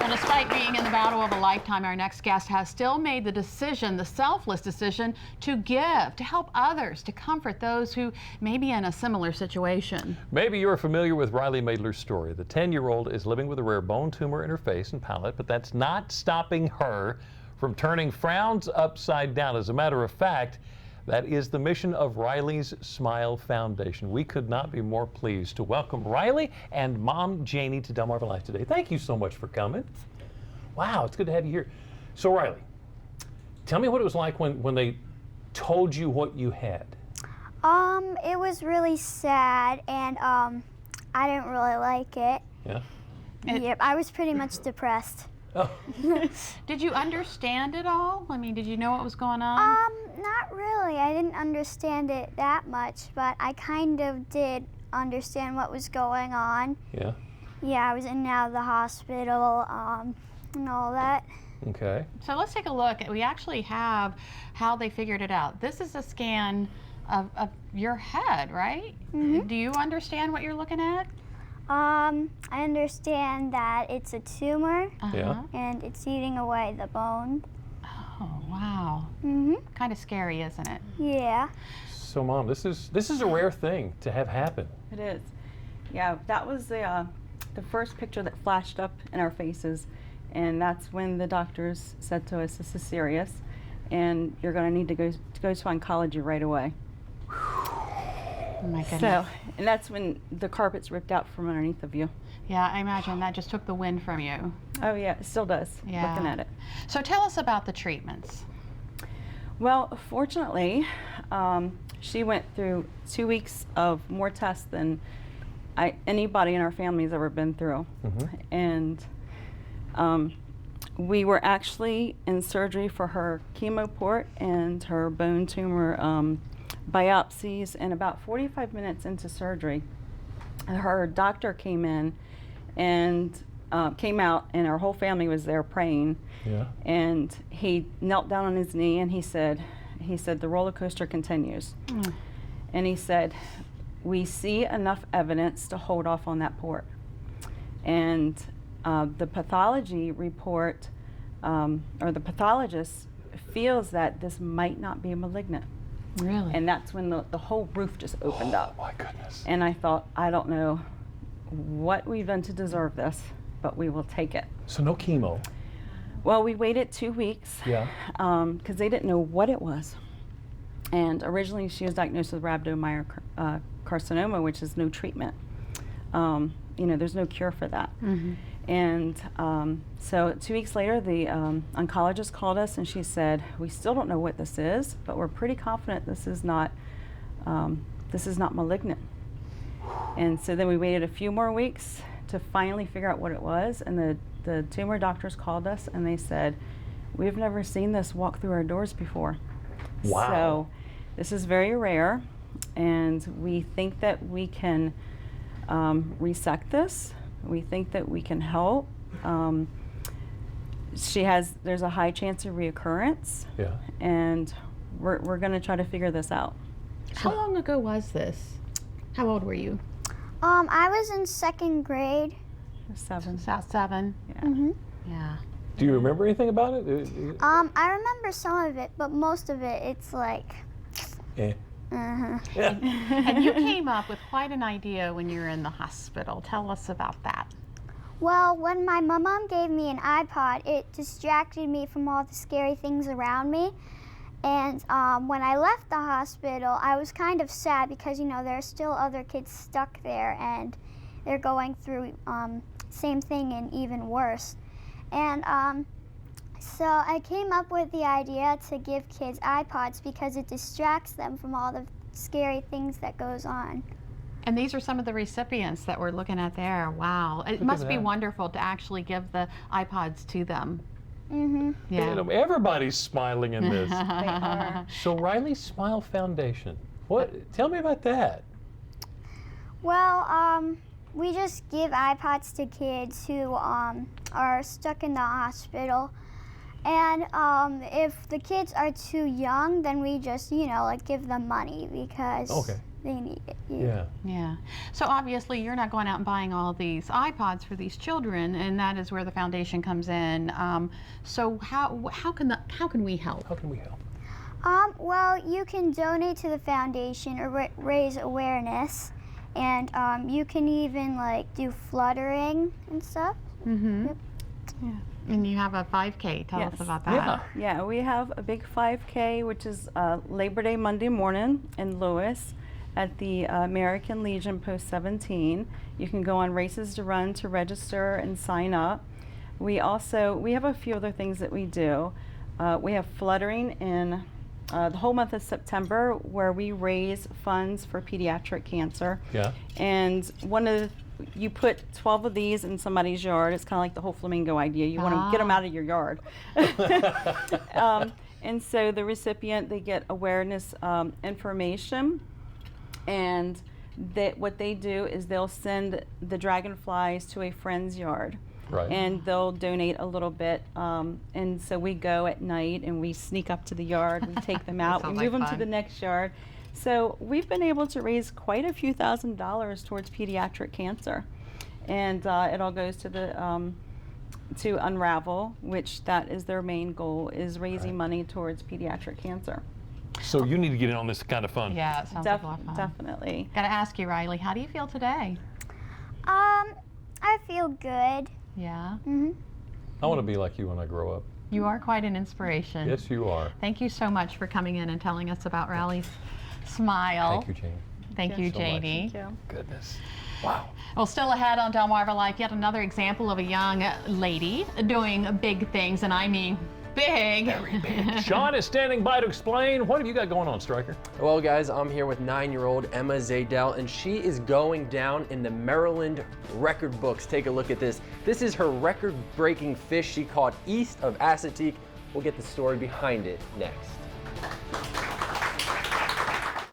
Well, despite being in the battle of a lifetime, our next guest has still made the decision, the selfless decision, to give, to help others, to comfort those who may be in a similar situation. Maybe you're familiar with Rylie Maidler's story. The 10-year-old is living with a rare bone tumor in her face and palate, but that's not stopping her from turning frowns upside down. As a matter of fact, that is the mission of Rylie's Smile Foundation. We could not be more pleased to welcome Rylie and Mom Janie to Delmarva Life today. Thank you so much for coming. Wow, it's good to have you here. So Rylie, tell me what it was like when they told you what you had. It was really sad, and I didn't really like it. Yeah? Yep, I was pretty much depressed. Oh. Did you understand it all? I mean, did you know what was going on? Not really. I didn't understand it that much, but I kind of did understand what was going on. Yeah? Yeah, I was in and out of the hospital, and all that. Okay. So let's take a look. We actually have how they figured it out. This is a scan of your head, right? Mm-hmm. Do you understand what you're looking at? I understand that it's a tumor, Yeah. and it's eating away the bone. Oh, wow. Mm-hmm. Kind of scary, isn't it? Yeah. So Mom, this is a rare thing to have happen. It is. Yeah, that was the first picture that flashed up in our faces, and that's when the doctors said to us, this is serious, and you're going to need to go to oncology right away. Oh my goodness. So, and that's when the carpet's ripped out from underneath of you. Yeah, I imagine that just took the wind from you. Oh yeah, it still does, Yeah. looking at it. So tell us about the treatments. Well, fortunately, she went through 2 weeks of more tests than anybody in our family has ever been through. Mm-hmm. And we were actually in surgery for her chemo port and her bone tumor biopsies, and about 45 minutes into surgery, her doctor came in and came out, and our whole family was there praying. Yeah. And he knelt down on his knee and he said, the roller coaster continues. Mm. And he said, we see enough evidence to hold off on that port. And the pathology report, or the pathologist feels that this might not be malignant. Really? And that's when the whole roof just opened up. Oh my goodness. And I thought, I don't know what we've done to deserve this, but we will take it. So no chemo. Well, we waited 2 weeks. Yeah. Because they didn't know what it was. And originally she was diagnosed with rhabdomyocarcinoma, which is no treatment. There's no cure for that. Mm-hmm. And so 2 weeks later, the oncologist called us and she said, we still don't know what this is, but we're pretty confident this is not malignant. And so then we waited a few more weeks to finally figure out what it was, and the tumor doctors called us and they said, we've never seen this walk through our doors before. Wow. So this is very rare, and we think that we can resect this. We think that we can help. There's a high chance of reoccurrence. Yeah. And we're going to try to figure this out. How long ago was this? How old were you? I was in 2nd grade. 7. About 7. Yeah. Mm-hmm. Yeah. Do you remember anything about it? I remember some of it, but most of it, it's like, Eh. uh-huh. And you came up with quite an idea when you were in the hospital. Tell us about that. Well, when my mom gave me an iPod, it distracted me from all the scary things around me. And when I left the hospital, I was kind of sad because, there are still other kids stuck there and they're going through same thing and even worse. And so I came up with the idea to give kids iPods because it distracts them from all the scary things that goes on. And these are some of the recipients that we're looking at there. Wow. It must be wonderful to actually give the iPods to them. Mm-hmm. Yeah. Everybody's smiling in this. They are. So Rylie's Smile Foundation. Tell me about that. Well, we just give iPods to kids who are stuck in the hospital. And if the kids are too young, then we just, give them money because they need it. Yeah. Yeah. So obviously you're not going out and buying all these iPods for these children, and that is where the foundation comes in. So how can we help? How can we help? Well, you can donate to the foundation or raise awareness, and you can even like do fluttering and stuff. Mm-hmm. Yep. Yeah. And you have a 5K. Tell us Yes. about that. Yeah. Yeah, we have a big 5K, which is Labor Day Monday morning in Lewis at the American Legion Post 17. You can go on Races to Run to register and sign up. We have a few other things that we do. We have fluttering in the whole month of September, where we raise funds for pediatric cancer. Yeah. And you put 12 of these in somebody's yard. It's kind of like the whole flamingo idea. You want to get them out of your yard. And so the recipient, they get awareness information, and what they do is they'll send the dragonflies to a friend's yard. Right. And they'll donate a little bit. And so we go at night and we sneak up to the yard, we take them out, we sounds move like them to fun. the next yard. So we've been able to raise quite a few $1,000s towards pediatric cancer. And it all goes to the to Unravel, which that is their main goal, is raising money towards pediatric cancer. So you need to get in on this kind of fun. Yeah, it sounds like a lot of fun. Definitely. Got to ask you, Rylie, how do you feel today? I feel good. Yeah. Mhm. I want to be like you when I grow up. You are quite an inspiration. Yes, you are. Thank you so much for coming in and telling us about Rylie's smile. Thank you, Jane. Thank you, so much. JD. Thank you. Goodness. Wow. Well, still ahead on Delmarva Life, yet another example of a young lady doing big things, and I mean big. Very big. Sean is standing by to explain. What have you got going on, Stryker? Well, guys, I'm here with 9-year-old Emma Zaydell, and she is going down in the Maryland record books. Take a look at this. This is her record-breaking fish she caught east of Assateague. We'll get the story behind it next.